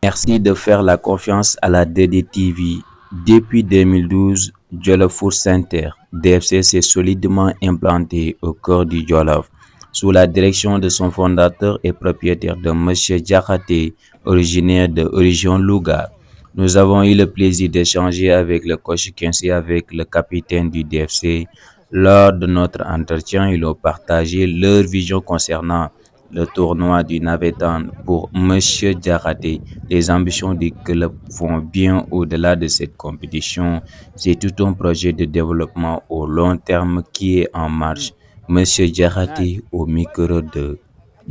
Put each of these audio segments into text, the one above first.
Merci de faire la confiance à la DDTV. Depuis 2012, Jollof Food Center, DFC, s'est solidement implanté au cœur du Jollof, sous la direction de son fondateur et propriétaire de Monsieur Diakhaté, originaire de région Louga. Nous avons eu le plaisir d'échanger avec le coach Quincy et avec le capitaine du DFC. Lors de notre entretien, ils ont partagé leur vision concernant le tournoi du Navetan pour Monsieur Diakhaté. Les ambitions du club vont bien au-delà de cette compétition. C'est tout un projet de développement au long terme qui est en marche. Monsieur Diakhaté au micro de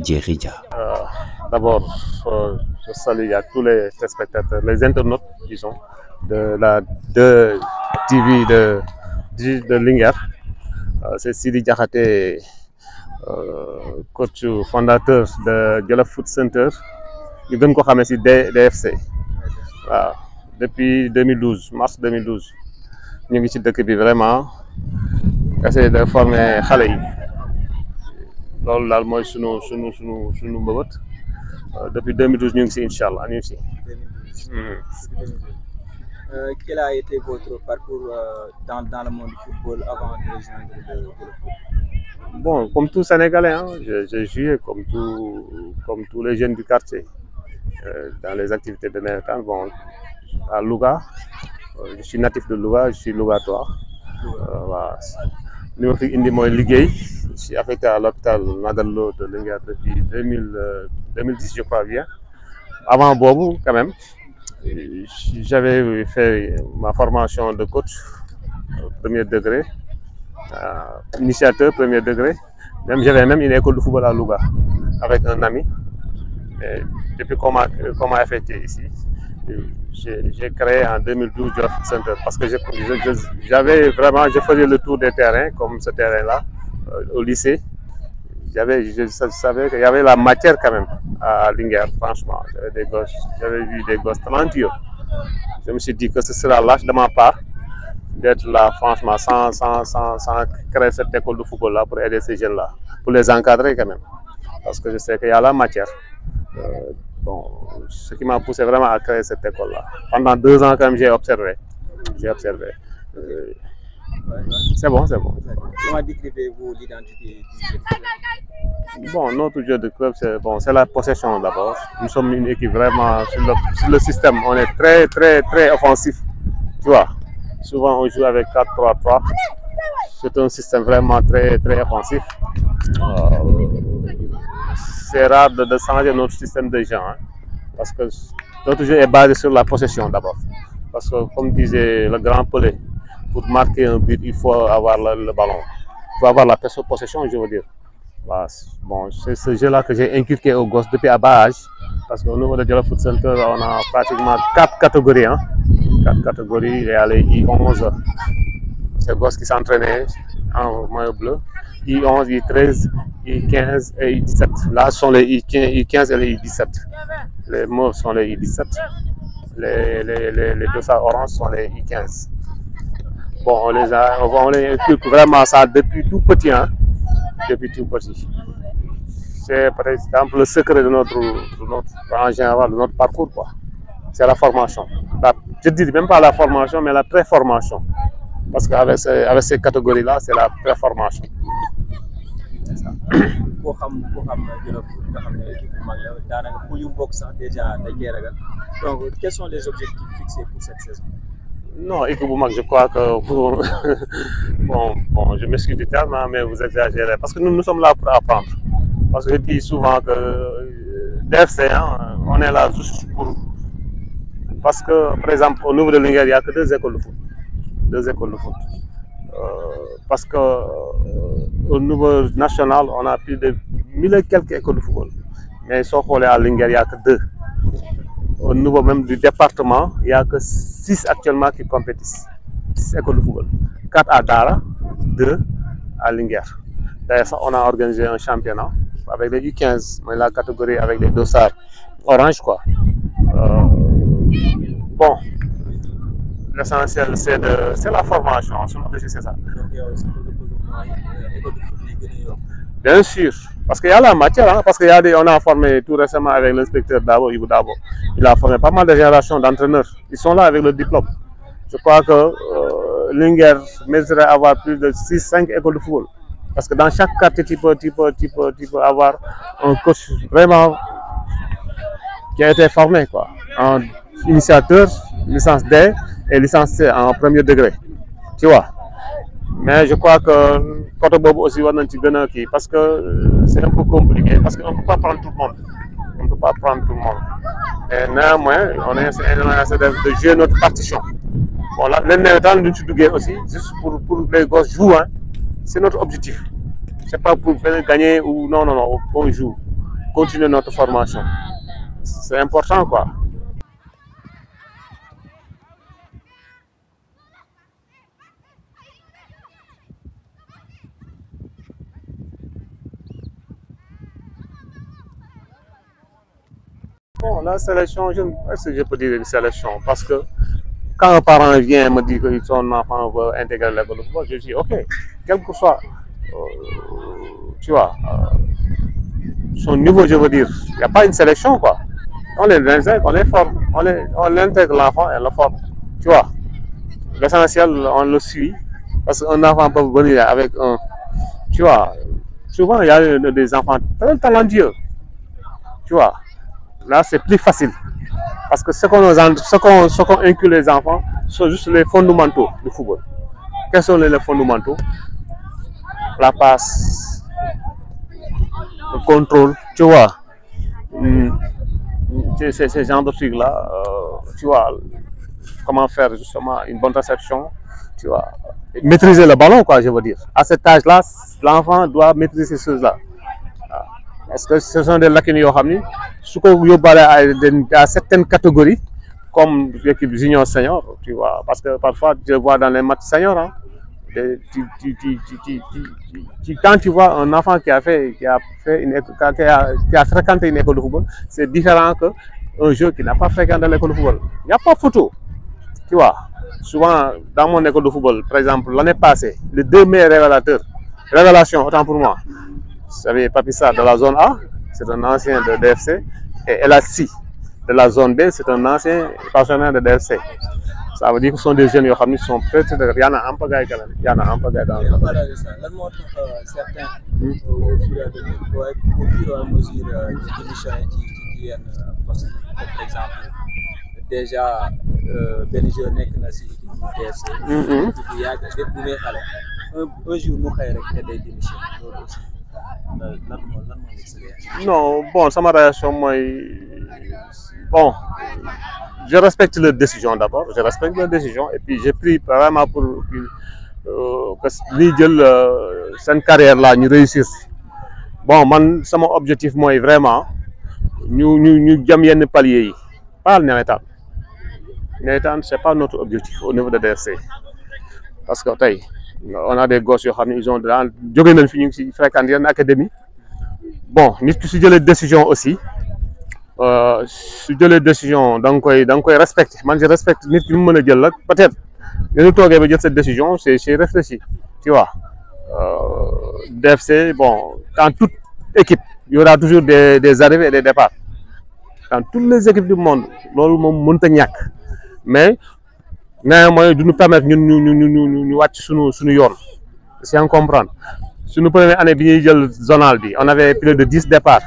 Djeridja. D'abord, je salue à tous les téléspectateurs, les internautes, disons, de la TV de Linguère. C'est Sidi Diakhaté, coach fondateur de Jollof Food Center. ñu gën ko xamee ci DFC. waaw depuis 2012 mars 2012 ñu ngi ci dëkk bi vraiment essayer de former xale yi loolu daal mooy sunu mbëbët. Depuis 2012 ñu ngi ci incha allah ñu ngi ci. 2012. Quel a été votre parcours dans le monde du football avant de rejoindre le foot? Bon, comme tout Sénégalais, hein, j'ai joué comme tous les jeunes du quartier dans les activités de Néerlan. Bon, à Louga, je suis natif de Louga, je suis Lougatois. Voilà. Li ma fi indi mooy liggéey. Je suis affecté à l'hôpital Magatte-Lô de Linguère depuis 2010, je crois bien. Avant boobu, quand même, j'avais fait ma formation de coach premier degré, initiateur premier degré. J'avais même une école de football à Louga avec un ami. Et depuis qu'on m'a affecté ici, j'ai créé en 2012 Jollof Food Center parce que je faisais le tour des terrains comme ce terrain-là au lycée. Je savais qu'il y avait la matière quand même à Linguère, franchement. J'avais vu des gosses talentueux. Je me suis dit que ce sera lâche de ma part d'être là, franchement, sans créer cette école de football-là pour aider ces jeunes-là, pour les encadrer quand même. Parce que je sais qu'il y a la matière. Bon, ce qui m'a poussé vraiment à créer cette école-là. Pendant 2 ans, quand même, j'ai observé. C'est bon. Comment décrivez-vous l'identité du club? Bon, notre jeu de club, c'est la possession d'abord. Nous sommes une équipe vraiment sur le système. On est très offensif. Tu vois, souvent on joue avec 4-3-3. C'est un système vraiment très offensif. C'est rare de changer notre système de jeu, hein, parce que notre jeu est basé sur la possession d'abord. Parce que comme disait le grand Pelé, pour marquer un but, il faut avoir le ballon. Il faut avoir la possession, je veux dire. Voilà. Bon, c'est ce jeu-là que j'ai inculqué aux gosses depuis à bas âge. Parce qu'au niveau de Jollof Food Center, on a pratiquement 4 catégories. Hein. 4 catégories. Il y a les I11, ces gosses qui s'entraînaient en maillot bleu. I11, I13, I15 et I17. Là, ce sont les I15 et les I17. Les mauves sont les I17. Les dossards orange sont les I15. Bon, on les inculque vraiment ça depuis tout petit. Hein. Depuis tout petit. C'est par exemple le secret de notre en général, de notre parcours, quoi. C'est la formation. Je ne dis même pas la formation, mais la préformation. Parce qu'avec ces catégories-là, c'est la préformation. C'est ça. Pour donc, quels sont les objectifs fixés pour cette saison? Non, je crois que bon, je m'excuse du terme, mais vous exagérez. Parce que nous sommes là pour apprendre. Parce que je dis souvent que DFC, hein, on est là juste pour. Parce que, par exemple, au niveau de Linguère, il n'y a que 2 écoles de foot. 2 écoles de foot. Parce que au niveau national, on a plus de 1000 et quelques écoles de football. Mais sauf qu'on est à Linguère, il n'y a que 2. Au niveau même du département, il n'y a que 6 actuellement qui compétissent. 6 écoles de football. 4 à Dara, 2 à Linguère. D'ailleurs, on a organisé un championnat avec les U15, mais la catégorie avec les dossards orange, quoi. Bon, l'essentiel, c'est la formation. C'est ça. Donc, il y a aussi le développement école de foot. Bien sûr. Parce qu'il y a la matière, hein, parce on a formé tout récemment avec l'inspecteur Dabo, Ibou Dabo. Il a formé pas mal de générations d'entraîneurs. Ils sont là avec le diplôme. Je crois que Linguère mériterait avoir plus de 6-5 écoles de football. Parce que dans chaque quartier, tu peux avoir un coach vraiment qui a été formé, quoi, en initiateur, licence D et licence C en premier degré. Tu vois. Mais je crois que côté Bobo aussi, parce que c'est un peu compliqué, parce qu'on ne peut pas prendre tout le monde. On ne peut pas prendre tout le monde. Et néanmoins, on essaie de jouer notre partition. Bon, là, le aussi, juste pour les gosses jouent, hein. C'est notre objectif. C'est pas pour gagner ou non, on joue. Continuer notre formation. C'est important, quoi. Bon, la sélection, est-ce que je peux dire une sélection? Parce que quand un parent vient et me dit que son enfant veut intégrer l'école de football, je dis ok, quel que soit, tu vois, son niveau, je veux dire, il n'y a pas une sélection, quoi. On les intègre, on les forme, on intègre l'enfant et on le forme, tu vois. L'essentiel, on le suit, parce qu'un enfant peut venir avec un, tu vois, souvent il y a des enfants très talentueux, tu vois. Là, c'est plus facile. Parce que ce qu'on inclut les enfants sont juste les fondamentaux du football. Quels sont les fondamentaux? La passe, le contrôle, tu vois. Ces genres de trucs-là, tu vois, comment faire justement une bonne réception, tu vois. Maîtriser le ballon, quoi, je veux dire. À cet âge-là, l'enfant doit maîtriser ces choses-là. Parce que ce sont des lacunes, à certaines catégories, comme l'équipe junior senior, tu vois. Parce que parfois, je vois dans les matchs seniors, hein, quand tu vois un enfant qui a fréquenté une école de football, c'est différent qu'un jeu qui n'a pas fréquenté l'école de football. Il n'y a pas photo, tu vois. Souvent, dans mon école de football, par exemple, l'année passée, les deux meilleurs révélations, autant pour moi, vous savez, Papissa de la zone A, c'est un ancien de DFC, et Elassi de la zone B, c'est un ancien pensionnaire de DFC. Ça veut dire que ce sont des jeunes qui sont prêts. Il y en a un peu de il y en a un peu dans le certains, au fur et à mesure des émissions qui viennent, par exemple, déjà, Benigeur n'est que dans l'équipe du DFC. Il y a un jour, nous avons des démissions. Non, bon, ça m'a réaction, moi. Bon, je respecte leur décision d'abord, je respecte leur décision et puis j'ai pris vraiment pour que cette carrière-là, nous réussir. Bon, mon objectif, moi, vraiment, nous gagnons palier. Pas le Némétan. Némétan, ce n'est pas notre objectif au niveau de DFC. Parce que, on a des gosses, ils ont fréquenté une académie. Bon, nous avons des décisions aussi. Si les décisions, donc respecte. Moi, je respecte peut-être. Nous cette décision, c'est réfléchi. Tu vois. DFC, bon, dans toute équipe, il y aura toujours des arrivées et des départs. Dans toutes les équipes du monde, mais néanmoins, de nous permettre de nous watch sur nous yoon. C'est en comprendre. Sur nos premières années, zonal, on avait plus de 10 départs.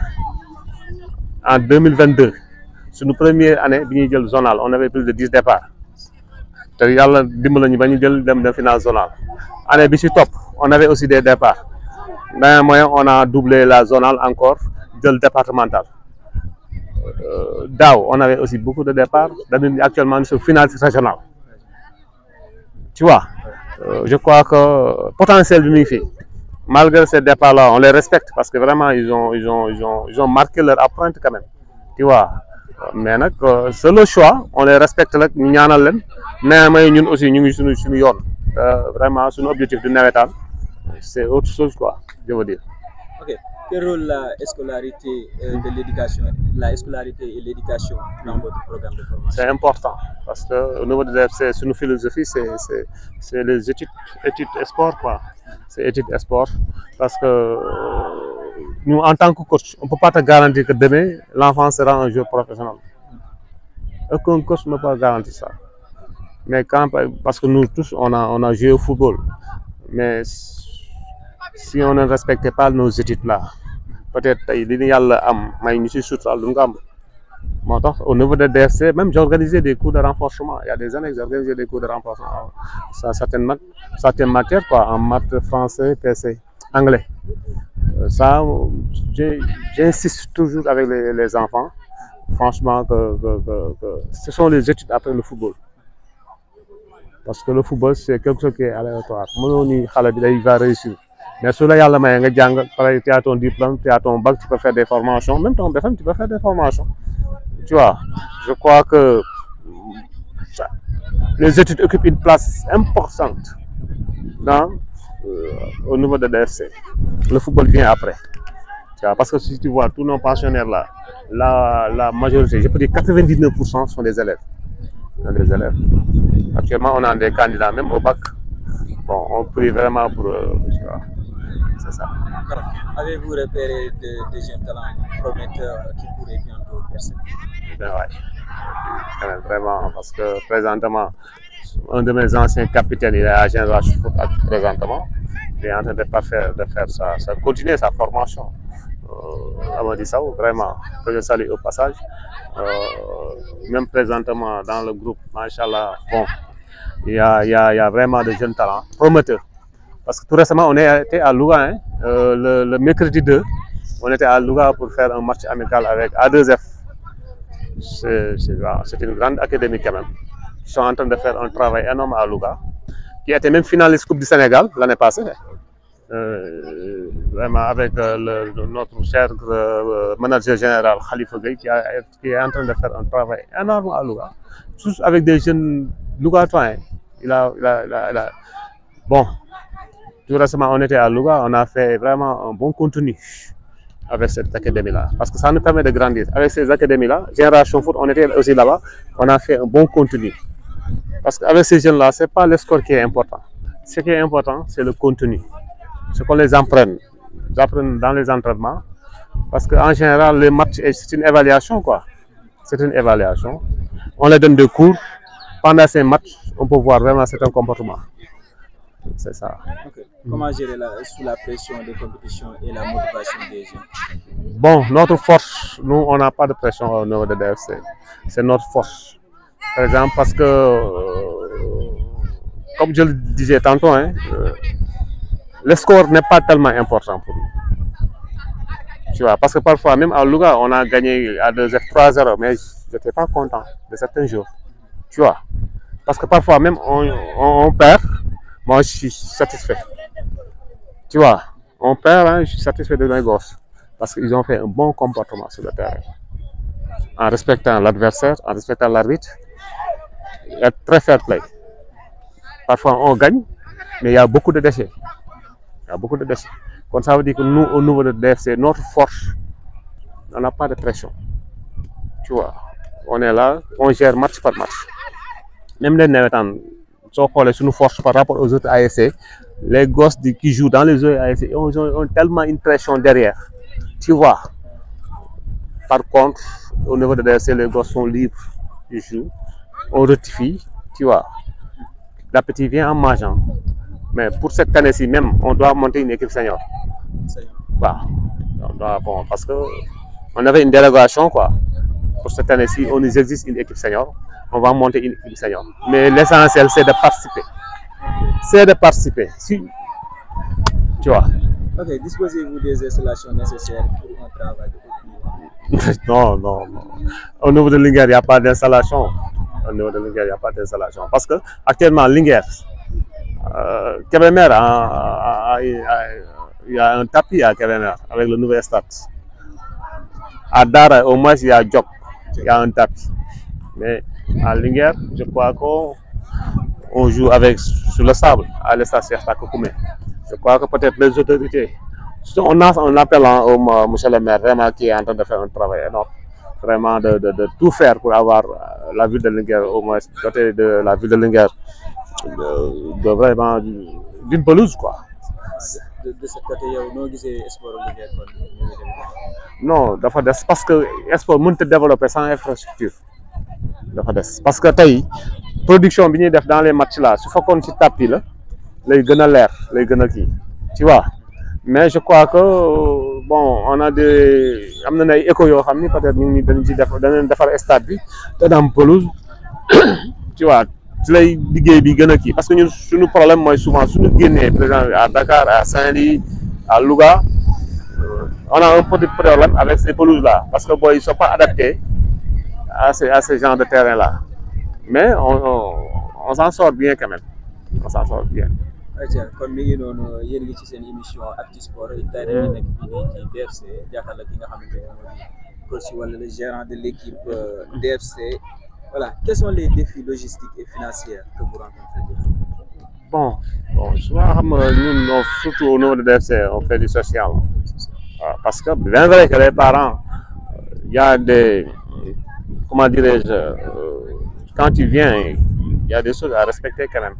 En 2022, sur nos premières années, zonal, on avait plus de 10 départs. De finale zonale. Année top, on avait aussi des départs. Néanmoins, on a doublé la zonale encore de départemental. DAO, on avait aussi beaucoup de départs. Actuellement, sur finale régionale. Tu vois, je crois que potentiel du MIFI, malgré ces départs-là, on les respecte parce que vraiment, ils ont marqué leur empreinte quand même. Tu vois, mais c'est le choix, on les respecte, mais nous aussi, nous sommes vraiment, c'est un objectif de Némétan. C'est autre chose, quoi, je veux dire. Ok. Quel rôle la scolarité et l'éducation dans votre programme de formation? C'est important parce que au niveau de l'FC, sur nos philosophies, c'est les études et sport, quoi. C'est études et sport parce que nous, en tant que coach, on ne peut pas te garantir que demain, l'enfant sera un joueur professionnel. Aucun coach ne peut pas garantir ça. Mais parce que nous tous, on a joué au football. Mais si on ne respectait pas nos études là, peut-être au niveau de DFC, même j'ai organisé des cours de renforcement. Il y a des années que j'ai organisé des cours de renforcement. Certaines matières, quoi, en maths, français, PC, anglais. Ça, j'insiste toujours avec les enfants, franchement, que ce sont les études après le football. Parce que le football, c'est quelque chose qui est aléatoire. Il va réussir. Mais sur la tu as ton diplôme, tu as ton bac, tu peux faire des formations. Même ton BFM, tu peux faire des formations. Tu vois, je crois que les études occupent une place importante au niveau de DFC. Le football vient après. Tu vois, parce que si tu vois tous nos pensionnaires là, la majorité, je peux dire 99% sont des élèves. Actuellement, on a des candidats même au bac. Bon, on prie vraiment pour tu vois. C'est ça. Avez-vous repéré des jeunes talents prometteurs qui pourraient bientôt percer? Oui, vraiment, parce que présentement, un de mes anciens capitaines, il est à Génération Foot présentement. Il est en train de faire continuer sa formation. Amadi Sow, vraiment, que je salue au passage. Même présentement dans le groupe, Machallah, bon, il y a vraiment de jeunes talents prometteurs. Parce que tout récemment, on était à Louga, hein, le mercredi 2, on était à Louga pour faire un match amical avec A2F. C'est une grande académie quand même. Ils sont en train de faire un travail énorme à Louga, qui était même finaliste Coupe du Sénégal l'année passée. Vraiment avec notre cher manager général Khalifa Gueye qui est en train de faire un travail énorme à Louga. Tous avec des jeunes Lougatois. Bon, tout récemment on était à Louga, on a fait vraiment un bon contenu avec cette académie-là. Parce que ça nous permet de grandir. Avec ces académies-là, Génération Foot, on était aussi là-bas, on a fait un bon contenu. Parce qu'avec ces jeunes-là, ce n'est pas le score qui est important. Ce qui est important, c'est le contenu. Ce qu'on les apprenne dans les entraînements. Parce qu'en général, les matchs, c'est une évaluation, quoi. C'est une évaluation. On leur donne des cours. Pendant ces matchs, on peut voir vraiment certains comportements. C'est ça. Okay. Comment gérer sous la pression des compétitions et la motivation des jeunes? Bon, notre force, nous, on n'a pas de pression au niveau de DFC. C'est notre force. Par exemple, parce que, comme je le disais tantôt, hein, le score n'est pas tellement important pour nous. Tu vois, parce que parfois, même à Louga, on a gagné à 2F 3-0, mais je n'étais pas content de certains jours. Tu vois, parce que parfois, même on perd, moi je suis satisfait. Tu vois, on perd, hein, je suis satisfait de nos gosses. Parce qu'ils ont fait un bon comportement sur le terrain. En respectant l'adversaire, en respectant l'arbitre, être très fair play. Parfois, on gagne, mais il y a beaucoup de déchets. Donc ça veut dire que nous, au niveau de DFC, notre force, on n'a pas de pression. Tu vois, on est là, on gère match par match. Même les Névetans, si on sur nos forces par rapport aux autres ASC, les gosses qui jouent dans les autres ASC, ils ont tellement une pression derrière. Tu vois. Par contre, au niveau de DFC, les gosses sont libres, ils jouent, on rectifie, tu vois. L'appétit vient en mangeant. Mais pour cette année-ci même, on doit monter une équipe senior. Bah, bon, parce qu'on avait une délégation, quoi. Pour cette année-ci, on nous existe une équipe senior. On va monter une équipe senior. Mais l'essentiel, c'est de participer. C'est de participer. Si, tu vois. Ok, disposez-vous des installations nécessaires pour un travail de haut niveau? Non. Au niveau de Linguère, il n'y a pas d'installation. Parce que actuellement, Linguère, Kébémer, il y a un tapis à Kébémer avec le nouvel stade. À Dara, au moins, il y a Djok, il y a un tapis. Mais à Linguère, je crois qu'on joue sur le sable, à l'estade Cheikh Kokoumé. Je crois que peut-être les autorités. On a un appel au monsieur le maire, vraiment, qui est en train de faire un travail énorme. Vraiment de tout faire pour avoir la ville de Linguère, au moins, doter de la ville de Linguère, vraiment d'une pelouse, quoi. de ce côté yow noo gisee sport Linguère kon ñu ngi dem. non dafa des parce que sport mënut a développer sans infrastructure dafa des parce que tey production bi ñuy def dans les matchs là su fekkoon ci tapis la lay gën a leer lay gën a kii tu vois mais je crois que bon on a des am na ay échos yoo xam ni peut-être ñu ngi dañ ci def danañ defar stade bi dana am pelouse tu vois ci lay liggéey bi gën a kii parce que ñun suñu problème mooy souvent suñu génnee par exemple à Dakar à Saint-Louis à Louga on a un petit problème avec ces pelouses là parce que boy ils sont pas adaptés à ce genre de terrain là mais on s'en sort bien quand même on s'en sort bien. ayca kon mi ngi noonu yéen ngi ci seen émission Actu Sport tey dañuy nekk fii nii ci DFC jàkkaarloo ki nga xamante ne moo di coach wala le gérant de l'équipe DFC voilà quels sont les défis logistiques et financiers que vous rencontrez? bon souvent xam nga ñun surtout au niveau de DFC on fait du social parce que bien vrai que les parents il y a des comment dirais-je quand tu viens il y a des choses à respecter quand même.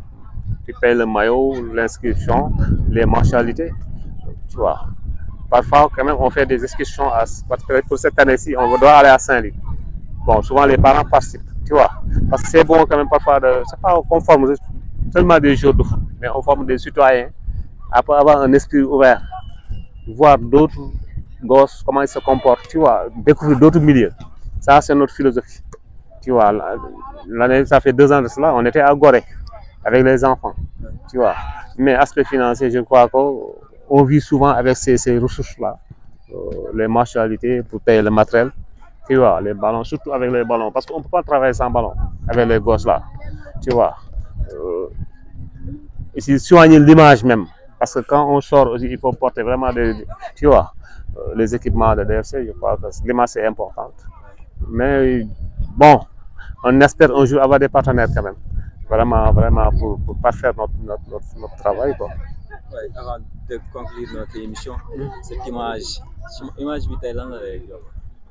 Tu payes le maillot, l'inscription, les mensualités, tu vois. Parfois, quand même, on fait des excursions parce que pour cette année-ci, on doit aller à Saint-Louis. Bon, souvent les parents participent, tu vois. Parce que c'est bon quand même parfois c'est pas qu'on forme seulement des jours de foot, mais on forme des citoyens après avoir un esprit ouvert, voir d'autres gosses, comment ils se comportent, tu vois, découvrir d'autres milieux. Ça, c'est notre philosophie. Tu vois, l'année, ça fait 2 ans de cela, on était à Gorée avec les enfants, tu vois. Mais aspect financier, je crois qu'on vit souvent avec ces ressources-là, les mensualités pour payer le matériel, tu vois, les ballons, surtout avec les ballons, parce qu'on ne peut pas travailler sans ballon avec les gosses-là, tu vois. Ici, soigner l'image même, parce que quand on sort aussi, il faut porter vraiment tu vois, les équipements de DFC, je crois que l'image c'est importante. Mais bon, on espère un jour avoir des partenaires quand même. Vraiment pour parfaire notre travail quoi. Ouais, avant de conclure notre émission, cette image bi tey lan la lay jox.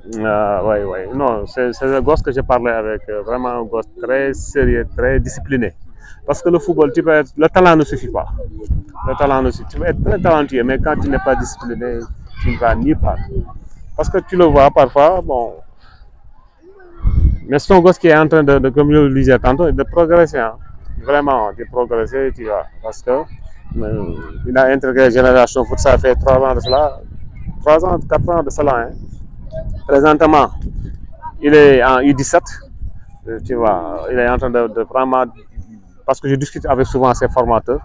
Oui. Non, c'est le gosse que je parlais avec, vraiment un gosse très sérieux, très discipliné. Parce que le football, le talent ne suffit pas. Le talent ne suffit pas. Tu peux être très talentueux, mais quand tu n'es pas discipliné, tu ne vas nulle part. Parce que tu le vois parfois, bon. Mais c'est un gosse qui est en train comme je le disais tantôt, de progresser. Hein. Vraiment, de progresser, tu vois. Parce que il a intégré Génération Foot, ça fait 3 ans de cela. 3 ans, 4 ans de cela. Hein. Présentement, il est en U17. Tu vois, il est en train de vraiment. Parce que je discute avec souvent ses formateurs.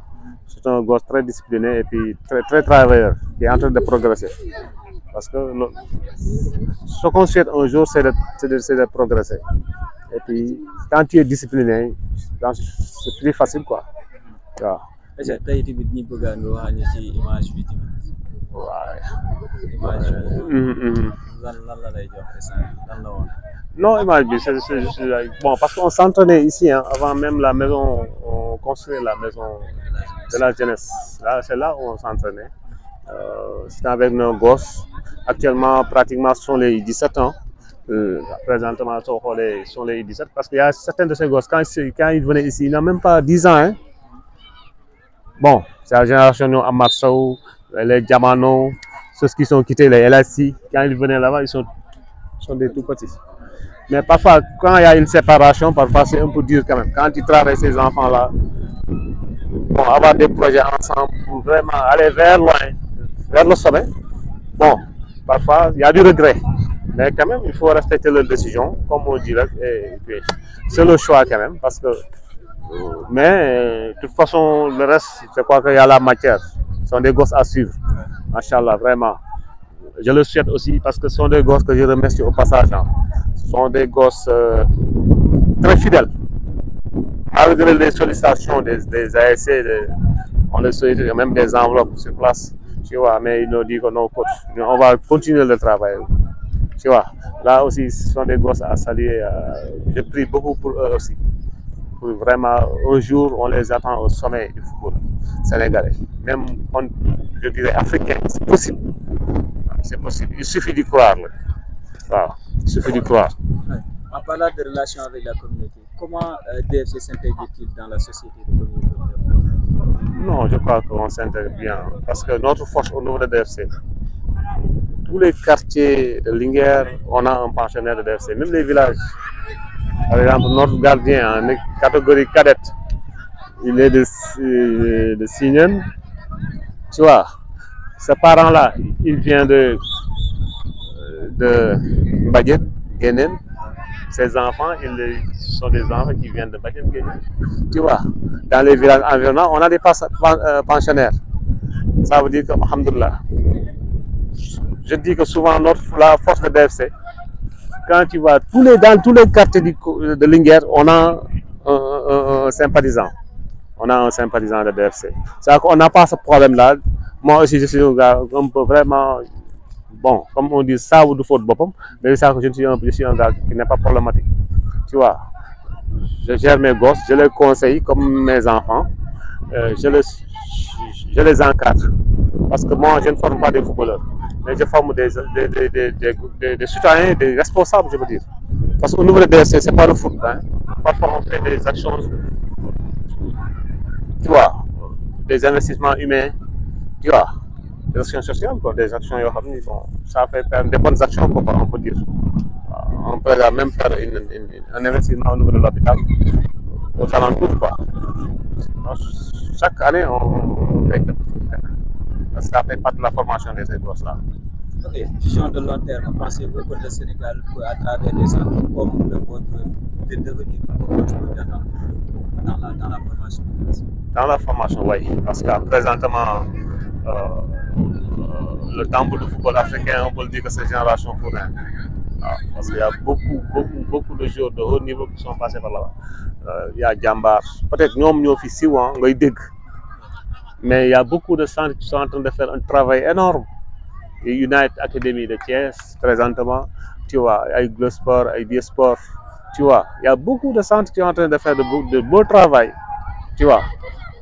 C'est un gosse très discipliné et puis très travailleur, qui est en train de progresser. Parce que ce qu'on souhaite un jour, c'est de progresser. Et puis, quand tu es discipliné, c'est plus facile, quoi. waaw. tey tamit ñu bëgg a wax ñu ci image bi tamit. waaw. image bi. lan la lay jox lan la woon. Non, image bi c'est juste bon parce qu'on s'entraînait ici hein, avant même la maison, on construisait la maison de la jeunesse. Là, c'est là où on s'entraînait. C'était avec nos gosses. Actuellement, pratiquement, ce sont les 17 ans. Présentement, ce sont les 17 parce qu'il y a certains de ces gosses, quand ils venaient ici, ils n'ont même pas 10 ans. Hein. Bon, c'est la génération Amarsou, les Diamano, ceux qui sont quittés, les LSI, quand ils venaient là-bas, ils sont des tout petits. Mais parfois, quand il y a une séparation, parfois c'est un peu dur quand même. Quand tu travailles ces enfants-là, bon, avoir des projets ensemble pour vraiment aller vers loin, vers le sommet, bon, parfois il y a du regret. Mais quand même, il faut respecter leurs décisions, comme on dirait, et puis c'est le choix quand même, parce que mais de toute façon, le reste, je crois qu'il y a la matière. Ce sont des gosses à suivre. Machallah, vraiment. Je le souhaite aussi parce que ce sont des gosses que je remercie au passage. Hein. Ce sont des gosses très fidèles. Malgré les sollicitations des ASC, on les sollicite même des enveloppes sur place. Tu vois, mais ils nous disent que non, coach, on va continuer le travail. Tu vois, là aussi, ce sont des gosses à saluer. Je prie beaucoup pour eux aussi. Vraiment, un jour, on les attend au sommet du football sénégalais. Même, je dirais, africain. C'est possible. C'est possible. Il suffit d'y croire. Voilà. Il suffit d'y croire. En parlant de relations avec la communauté, comment DFC s'intègre-t-il dans la société de communauté? Non, je crois qu'on s'intègre bien. Parce que notre force au niveau de DFC, tous les quartiers de Linguère, on a un pensionnaire de DFC, même les villages. Par exemple, notre gardien en catégorie cadette, il est de Signen, tu vois. Ce parent-là, il vient de Mbadjen, Guénen. Ses enfants, sont des enfants qui viennent de Mbadjen, Guénen. Tu vois, dans les villages environnants, on a des pensionnaires. Ça veut dire que, alhamdoulilah, je dis que souvent, la force de DFC, quand tu vas dans tous les quartiers de Linguère, on a un sympathisant. On a un sympathisant de DFC. C'est-à-dire qu'on n'a pas ce problème-là. Moi aussi, je suis un gars un peu vraiment, bon, comme on dit, ça ou du faute bopom, mais ça que je suis un gars qui n'est pas problématique. Tu vois, je gère mes gosses, je les conseille comme mes enfants, je les encadre. Parce que moi, je ne forme pas des footballeurs, mais je forme des citoyens, des responsables, je veux dire. Parce qu'au niveau de DFC, ce n'est pas le foot. Hein. Parfois, on fait des actions, tu vois, des investissements humains, tu vois, des actions sociales, quoi, des actions, bon, ça fait des bonnes actions, quoi, on peut dire. On peut même faire un investissement au niveau de l'hôpital, aux alentours, quoi. Donc, chaque année, on fait quelque chose. Parce que ça fait partie de la formation de ces gosses-là. Ok, vision de long terme, pensez-vous que le Sénégal peut, à travers des centres comme le vôtre, devenir dans la formation? Dans la formation, oui. Parce que présentement, le temple du football africain, on peut le dire que c'est Génération Foot. Parce qu'il y a beaucoup de joueurs de haut niveau qui sont passés par là-bas. Il y a Djambar. Peut-être nous sommes ici, mais il y a beaucoup de centres qui sont en train de faire un travail énorme. Et United Academy de Thiès, présentement, tu vois, avec Glosport, avec Diasport, tu vois, il y a beaucoup de centres qui sont en train de faire de beau travail, tu vois.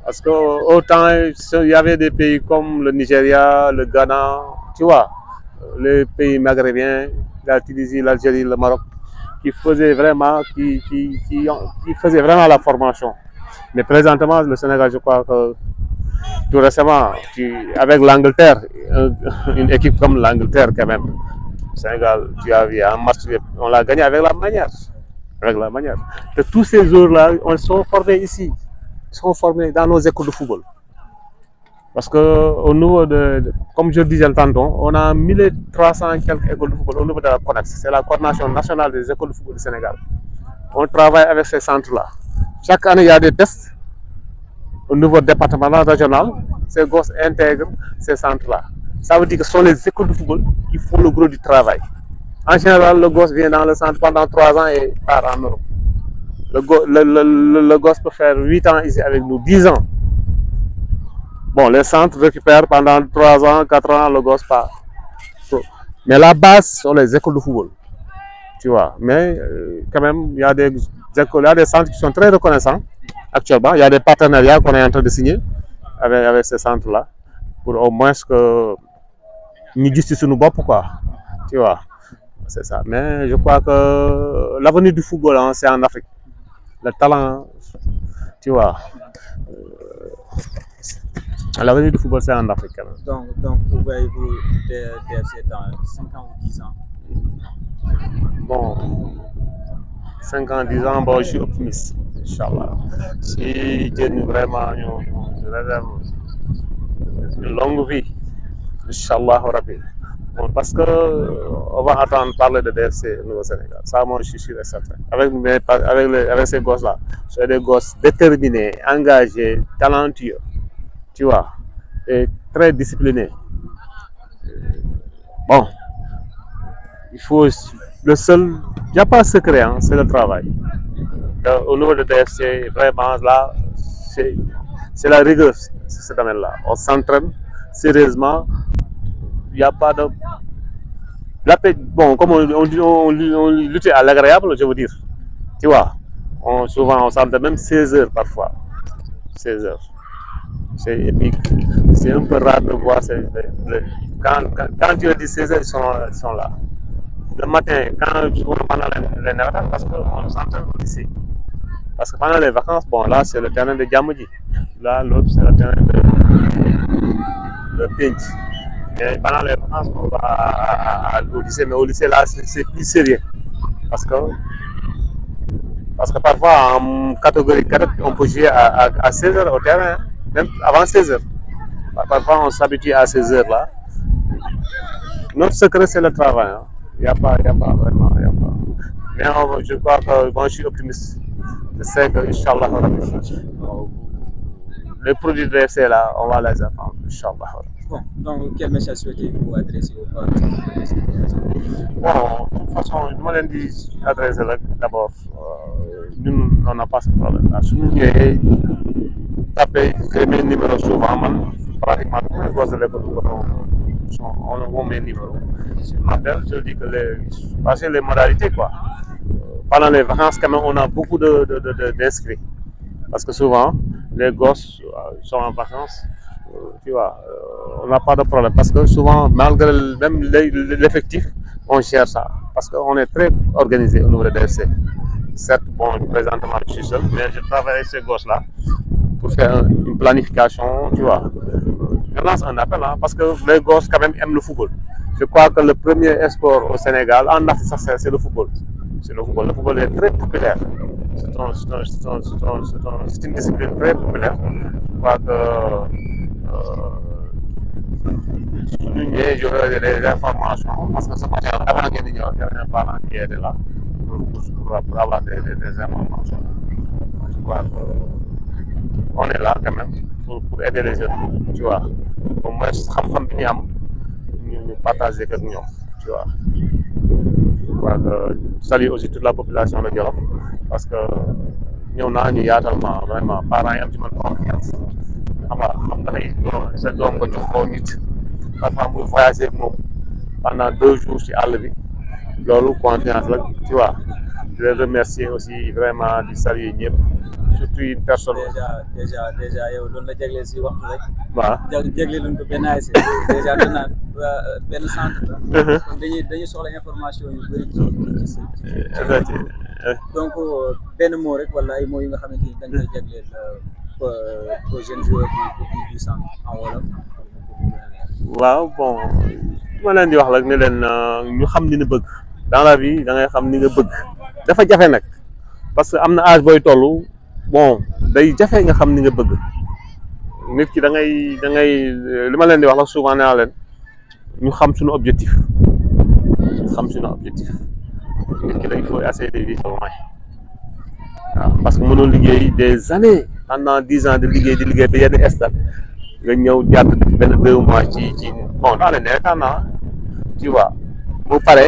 Parce qu'autant, il y avait des pays comme le Nigeria, le Ghana, tu vois, les pays maghrébins, la Tunisie, l'Algérie, le Maroc, qui faisaient vraiment, qui faisaient vraiment la formation. Mais présentement, le Sénégal, je crois que tout récemment, avec l'Angleterre, une équipe comme l'Angleterre quand même, le Sénégal, tu as vu un match, on l'a gagné avec la manière. Avec la manière. Que tous ces jours-là, ils sont formés ici, ils sont formés dans nos écoles de football. Parce que au niveau comme je le disais tantôt, on a 1300 quelques écoles de football au niveau de la CONEX. C'est la coordination nationale des écoles de football du Sénégal. On travaille avec ces centres-là. Chaque année, il y a des tests au niveau départemental, régional. Ces gosses intègrent ces centres-là. Ça veut dire que ce sont les écoles de football qui font le gros du travail. En général, le gosse vient dans le centre pendant 3 ans et part en Europe. Le gosse peut faire 8 ans ici avec nous, 10 ans. Bon, les centres récupèrent pendant 3 ans, 4 ans, le gosse part. Mais la base sont les écoles de football. Tu vois, mais quand même, il y a des écoles, il y a des centres qui sont très reconnaissants actuellement. Il y a des partenariats qu'on est en train de signer avec ces centres-là pour au moins que nous justice nous bas pourquoi. Tu vois, c'est ça. Mais je crois que l'avenir du football, hein, c'est en Afrique. Le talent, tu vois. L'avenir du football, c'est en Afrique. Quand même. Donc vous voyez-vous DFC dans 5 ans ou 10 ans? Bon, 5 ans, 10 ans, bon, je suis optimiste, Inch'Allah. Si Dieu nous vraiment nous réserve une longue vie, Inch'Allah, bon, parce qu'on va attendre parler de DFC au Sénégal. Ça, moi, je suis sûr et certain. Avec ces gosses-là, c'est des gosses déterminés, engagés, talentueux, tu vois, et très disciplinés. Bon, il faut il n'y a pas de secret, hein, c'est le travail. Au niveau de DFC, vraiment là, c'est la rigueur, ce domaine-là. On s'entraîne sérieusement, il n'y a pas de. Bon, comme on lutte à l'agréable, je veux dire. Tu vois, souvent on s'entraîne même 16 heures parfois. 16 heures. Et puis, c'est un peu rare de voir. Quand tu as dit 16 heures, ils sont là. Le matin, pendant les vacances, parce qu'on s'entraîne ici. Parce que pendant les vacances, bon, là, c'est le terrain de Djamoudji. là, l'autre, c'est le terrain de Pinch. Mais pendant les vacances, on va au lycée, mais au lycée, là, c'est plus sérieux. Parce que, parce que parfois, en catégorie 4, on peut jouer à 16 heures au terrain, même avant 16 heures. Parfois, on s'habitue à ces heures-là. Notre secret, c'est le travail. Hein. Il n'y a pas vraiment. Y a pas. Mais je crois que bon, je suis optimiste. Je sais que, Inch'Allah, les produits de l'FC, là, on va les attendre, Inch'Allah. Bon, donc quel message souhaitez-vous adresser aux parents? Bon, de toute façon, je me dis adresser d'abord. Nous, on n'a pas ce problème-là. Si nous tapez mes numéros souvent, pratiquement tous les gosses de l'école on met numéros. Je m'appelle, je dis que parce que les modalités, quoi. Pendant les vacances, quand même, on a beaucoup d'inscrits. Parce que souvent, les gosses sont en vacances, tu vois, on n'a pas de problème. Parce que souvent, malgré même l'effectif, on gère ça. Parce qu'on est très organisé au niveau de DFC. Certes, bon, présentement, je suis seul, mais je travaille avec ces gosses-là pour faire une planification, tu vois. Je lance un appel, hein, parce que les gosses, quand même, aiment le football. Je crois que le premier sport au Sénégal, en Afrique, c'est le football. C'est le football. Le football est très populaire. C'est une discipline très populaire. Je crois que j'aurai des informations, parce que ce matin, avant qu'il y ait un parent qui était là, pour avoir des informations. Je crois qu'on est là quand même pour aider les jeunes, tu vois. Au moins, xam-xam bi ñu partager avec ñoom, tu vois. Je crois que saluer aussi toute la population de Djolof, parce que ñëw naa ñu yaatal ma vraiment parents yi am ci man confiance. Xam nga xam dafay sa doom nga jox ko nit parfois muy voyager ak moom pendant 2 jours ci àll bi loolu confiance la, tu vois. Je les remercier aussi vraiment di saluer ñëpp. Surtout une personne. déjà yow loolu la jagleel si waxtu rek. waaw jagleel nañ ko benn ASC déjà danaa benn centre la. kon dañuy soxla information yu bëri ci donc benn mot rek wala ay mots yi nga xamante ni dañ koy jagleel aux jeunes joueurs du centre en wolof. waaw bon ma leen di wax rek ne leen ñu xam li nga bëgg dans la vie da ngay xam ni nga bëgg dafa jafe nag parce que am na âge booy toll. Bon day jafe nga xam ni nga bëgg nit ki da ngay li ma leen di wax la souvent nee naa leen ñu xam suñu objectif nit ki il faut essayer de vivre loin waaw parce que mënoo liggéey des années pendant 10 ans di liggéey ba yenn stade nga ñëw jàdd benn 2 mois ci bon dans les nawetaan tu vois bu pare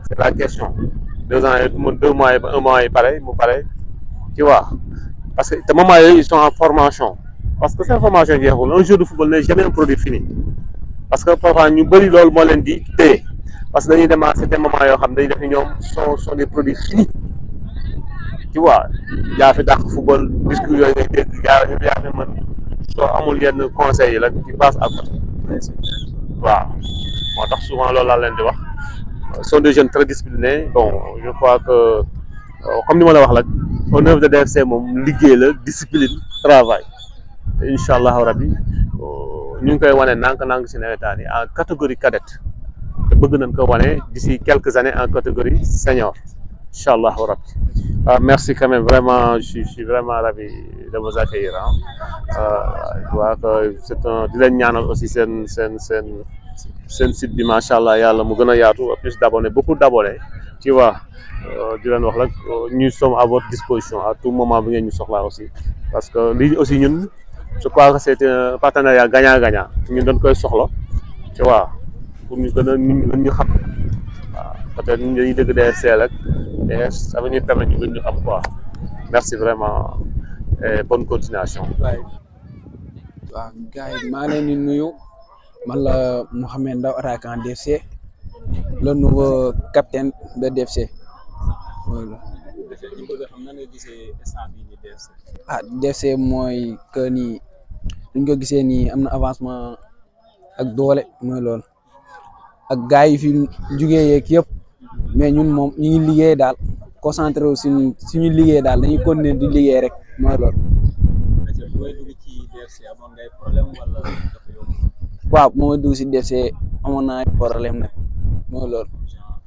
c'est la question 2 ans 2 mois et 1 mois yi pare mu pare. Tu vois, parce que tes moments ils sont en formation. Parce que cette formation, un jeu de football n'est jamais un produit fini. Parce que parfois, nous avons dit que nous avons dit parce que nous avons dit que sont des produits finis. Tu vois, il y a fait du football, discussion, il y a fait des conseils qui passent à côté. Voilà. Moi, souvent, ce sont des jeunes très disciplinés. Bon, je crois que, comme nous l'avons dit, au niveau de DFC moom liggéey la discipline travail te incha allahu rabbi ñu ngi koy wane nànk-nànk si nawetaan yi en catégorie cadette te bëgg nañ ko wane d'ici quelques années en catégorie senior incha allahu rabbi. Merci quand même vraiment je suis vraiment ravi de vous accueillir je vois que c'est un di leen ñaanal aussi seen site bi macha allah yàlla mu gën a yaatu plus d'abonnés beaucoup d'abonnés tu vois. di leen wax rek ñu sommes à votre disposition à tout moment bi ngeen ñu soxlaa aussi parce que lii aussi ñun je crois que c'est un partenariat gagnant-gagnant ñun dañ koy soxla tu vois pour ñu gën ñu xam waaw peut-être ñun dañuy dëgg DFC rek mais ça va ñu permettre ñu gën ñu xam quoi merci vraiment et bonne continuation. waaw gars yi maa leen di nuyu man la Mouhamed Ndao attaquant DFC le nouveau capitaine de DFC. voilà. DFC mooy que ni luñ ko gisee nii am na avancement ak doole mooy loolu ak gars yi fi jugee yeeg yëpp mais ñun moom ñu ngi liggéey daal concentré wu suñu liggéey daal dañuy continuer di liggéey rek mooy loolu. DFC amoon ngay problème wala dafa yomb waaw moo dugg si DFC amoon naa ay problème nag mooy loolu genre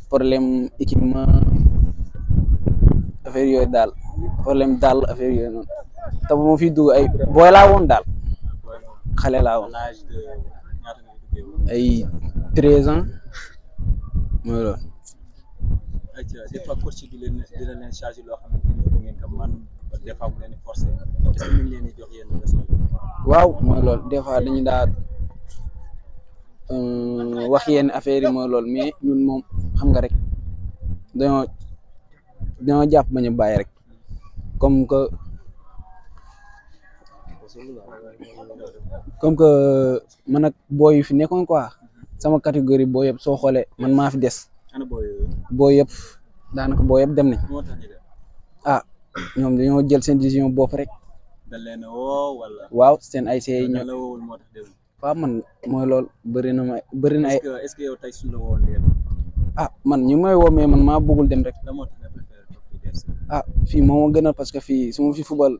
problème équipement affaire yooyu daal problème daal affaire yooyu noonu te bu ma fi dugg ay booy laa woon daal booy moom xale laa woon l'âge de ñaata ngay duggee woon ay 13 ans mooy loolu ay des fois coach di leen chargé loo xamante ni du ngeen ko man des fois mu leen di forcé est-ce que ñu ngi leen di jox yenn leçon yi waaw mooy loolu des fois dañu daal wax yenn affaire yi mooy loolu mais ñun moom xam nga rek dañoo jàpp bañ a bàyyi rek comme que man ak booy yu fi nekkoon quoi sama catégorie booy yëpp soo xoolee man maa fi des ana booy yooyu booy yëpp daanaka booy yëpp dem nañ moo tax ñu dem ah ñoom dañoo jël seen décision bopp rek dañ leen a woo wala waaw seen ay see dañ ñoom la woowul moo tax dem waaw man mooy loolu bëri na ay est-ce que yow tey suñu la woon ngeen ah man ñu may woo mais man maa bëggul dem rek la moo tax nga préféré toog ci DFC ah fii moo ma gënal parce que fii su ma fi fubal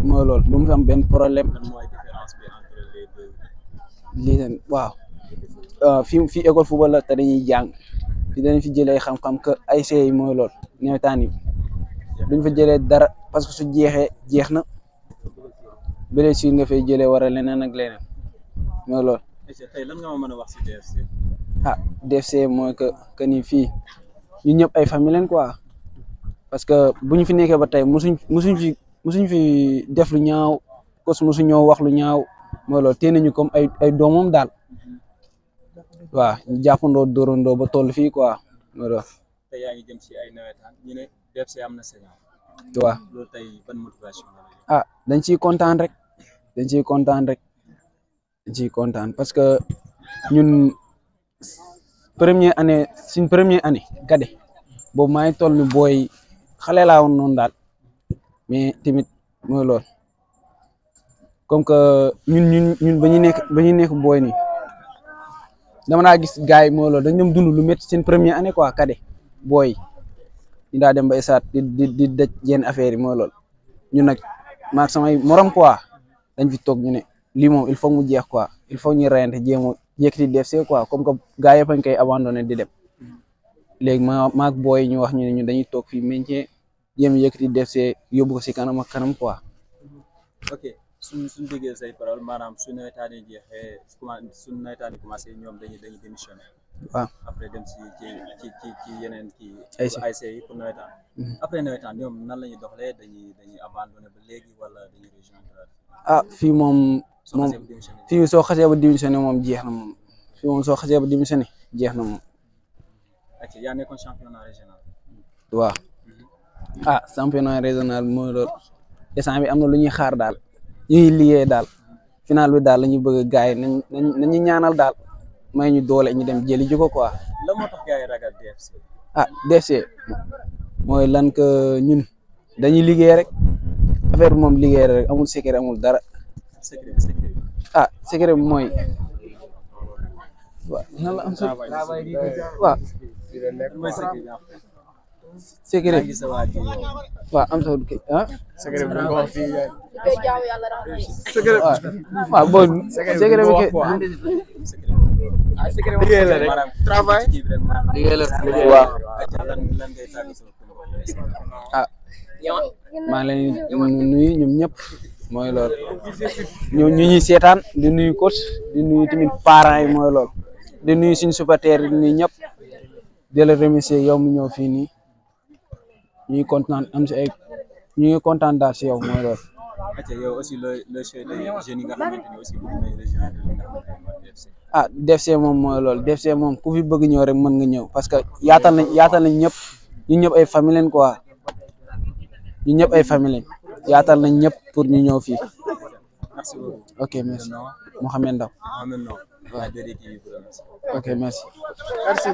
mooy loolu du ma fi am benn problème lan mooy différence bi entre les deux lii leen waaw fii école football la te dañuy jàng fii danañ fi jëlee xam-xam que ay see yi mooy loolu nawetaan yi duñ fa jëlee dara parce que su jeexee jeex na blessure nga fay jëlee war a leneen ak leneen mooy loolu tey lan nga ma mën a wax ci DFC ah DFC mooy que ni fii ñun ñëpp ay famille leen quoi parce que bu ñu fi nekkee ba tey musuñ fi def lu ñaaw kos musu ñoo wax lu ñaaw mooy loolu tee nañu comme ay doomam daal waaw ñu jàppandoo dóorandoo ba toll fii quoi mooy loolu tey yaa ngi jëm ci ay nawetaan ñu ne DFC am na saison waaw loolu tey ban motivation la ah dañ ciy kontaan rek dañ ciy kontaan parce que ñun suñ première année gade boobu maa ngi toll ni booy xale laa woon noonu daal mais tamit mooy loolu comme que ñun ba ñu nekk booy nii dama naa gis gars yi mooy loolu dañ dem dund lu métti seen première année quoi kade booy ñu daa dem ba esaat di daj yenn affaire yi mooy loolu ñun nag maag samay morom quoi dañ fi toog ñu ne lii moom il faut mu jeex quoi il faut ñu reyante jéem a yëkkati DFC quoi comme que gars yëpp a ngi koy abandonné di dem léegi maag booy ñu wax ñu ne ñun dañuy toog fii maintien jéem a yëkkati DFC yóbbu ko si kanam ak kanam quoi. ok suñ déggee say parole maanaam su nawetaan yi jeexee su nawetaan yi commencé ñoom dañuy démissionné waaw après dem ci yeneen kii ASC yi pour nawetaan après nawetaan ñoom nan la ñuy doxalee dañuy abandonné ba léegi wala dañuy rejoindre ah fii moom fii soo xasee ba démissionné moom jeex na moom fii moom soo xasee ba démissionné jeex na moom. ok yaa nekkoon championnat régional. waaw ah championnat régional mooy loolu instant bi am na lu ñuy xaar daal ñu ngi liggéey daal final bi daal la ñuy bëgg gars yi nañu ñaanal daal may ñu doole ñu dem jëli ji ko quoi. la moo tax gars yi ragal DFC. ah DFC mooy lan que ñun dañuy liggéey rek affaire bi moom liggéey rek amul secret amul dara. secret ah secret bi mooy waaw nan la am sa waaw secret waaw am sa ah secret bi ko wax fii secret waaw bon secret bi liggéey la rek travail liggéey la waaw ah maa ngi leen nuyu ñoom ñëpp mooy loolu ñu ñuy seetaan di nuyu coach di nuyu tamit parents yi mooy loolu di nuyu suñu supporters yi di nuyu ñëpp di la remercier yow mu ñëw fii nii ñuy kontaan am si ay ñu ngi kontaan daal si yow mooy loolu. yow aussi le souhaité jeunes yi nga xamante ni aussi bëgg nañu rejoindre li nga xamante ni mooy DFC. ah DFC moom mooy loolu DFC moom ku fi bëgg ñëw rek mën nga ñëw parce que yaatal nañ ñëpp ñun ñëpp ay famille leen quoi ñun ñëpp ay famille lañ yaatal nañ ñëpp pour ñu ñëw fii. merci beaucoup. ok merci Mohamed Ndaw. ok merci. merci.